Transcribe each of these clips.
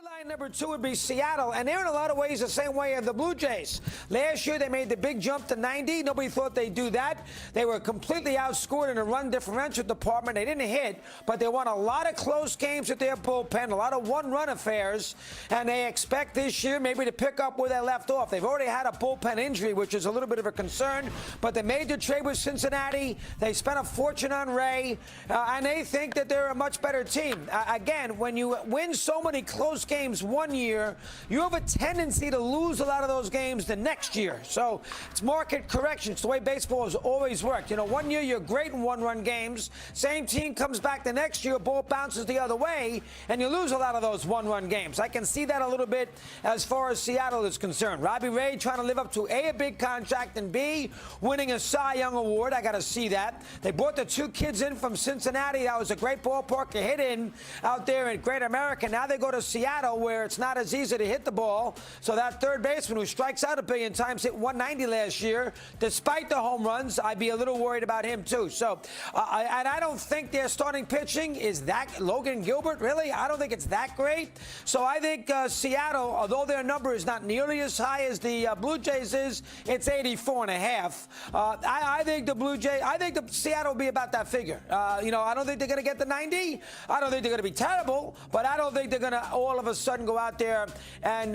Storyline number 2 would be Seattle, and they're in a lot of ways the same way as the Blue Jays. Last year, they made the big jump to 90. Nobody thought they'd do that. They were completely outscored in the run differential department. They didn't hit, but they won a lot of close games with their bullpen, a lot of one-run affairs, and they expect this year maybe to pick up where they left off. They've already had a bullpen injury, which is a little bit of a concern, but they made the trade with Cincinnati. They spent a fortune on Ray, and they think that they're a much better team. Again, when you win so many close games one year, you have a tendency to lose a lot of those games the next year. So it's market correction. It's the way baseball has always worked. You know, one year you're great in one-run games. Same team comes back the next year, ball bounces the other way, and you lose a lot of those one-run games. I can see that a little bit as far as Seattle is concerned. Robbie Ray trying to live up to A, a big contract, and B, winning a Cy Young Award. I got to see that. They brought the two kids in from Cincinnati. That was a great ballpark to hit in out there in Great America. Now they go to Seattle, where it's not as easy to hit the ball. So that third baseman who strikes out a billion times hit 190 last year. Despite the home runs, I'd be a little worried about him too. So, and I don't think their starting pitching is that. Logan Gilbert, really? I don't think it's that great. So I think Seattle, although their number is not nearly as high as the Blue Jays is, it's 84.5. I think the Seattle will be about that figure. You know, I don't think they're going to get the 90. I don't think they're going to be terrible, but I don't think they're going to all of a sudden go out there and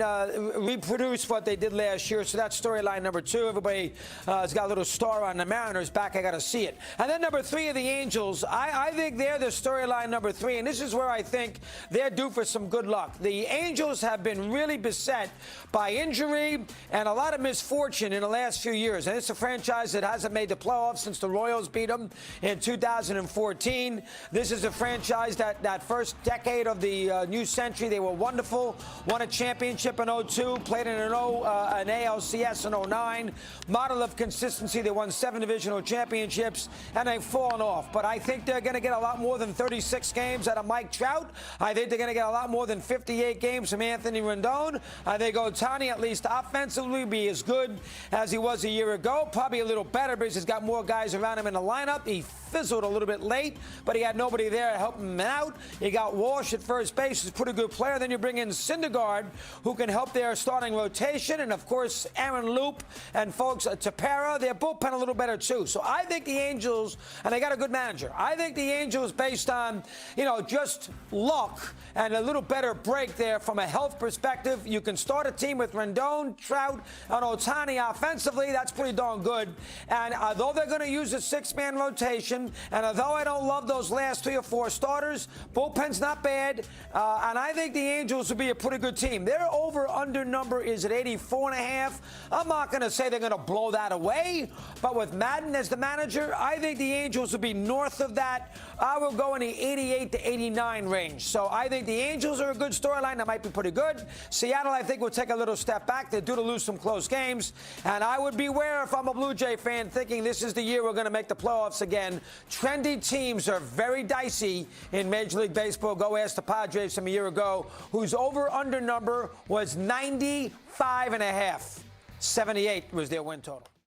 reproduce what they did last year. So that's storyline number 2. Everybody has got a little star on the Mariners back. I got to see it. And then number 3 are the Angels. I think they're the storyline number 3, and this is where I think they're due for some good luck. The Angels have been really beset by injury and a lot of misfortune in the last few years. And it's a franchise that hasn't made the playoffs since the Royals beat them in 2014. This is a franchise that first decade of the new century, they were wonderful. Won a championship in 02, played in an ALCS in 09. Model of consistency, they won 7 divisional championships, and they've fallen off. But I think they're going to get a lot more than 36 games out of Mike Trout. I think they're going to get a lot more than 58 games from Anthony Rendon. I think Ohtani, at least offensively, be as good as he was a year ago. Probably a little better because he's got more guys around him in the lineup. He fizzled a little bit late, but he had nobody there to help him out. You got Walsh at first base, who's a pretty good player. Then you bring in Syndergaard, who can help their starting rotation. And, of course, Aaron Loop and folks Tepera, their bullpen a little better, too. So I think the Angels, and they got a good manager, I think the Angels, based on, you know, just luck and a little better break there from a health perspective, you can start a team with Rendon, Trout, and Ohtani offensively. That's pretty darn good. And although they're going to use a 6-man rotation, and although I don't love those last 3 or 4 starters, bullpen's not bad. And I think the Angels will be a pretty good team. Their over-under number is at 84.5. I'm not going to say they're going to blow that away, but with Madden as the manager, I think the Angels will be north of that. I will go in the 88 to 89 range. So I think the Angels are a good storyline. That might be pretty good. Seattle, I think, will take a little step back. They're due to lose some close games. And I would beware if I'm a Blue Jay fan thinking this is the year we're going to make the playoffs again. Trendy teams are very dicey in Major League Baseball. Go ask the Padres from a year ago, whose over-under number was 95.5. 78 was their win total.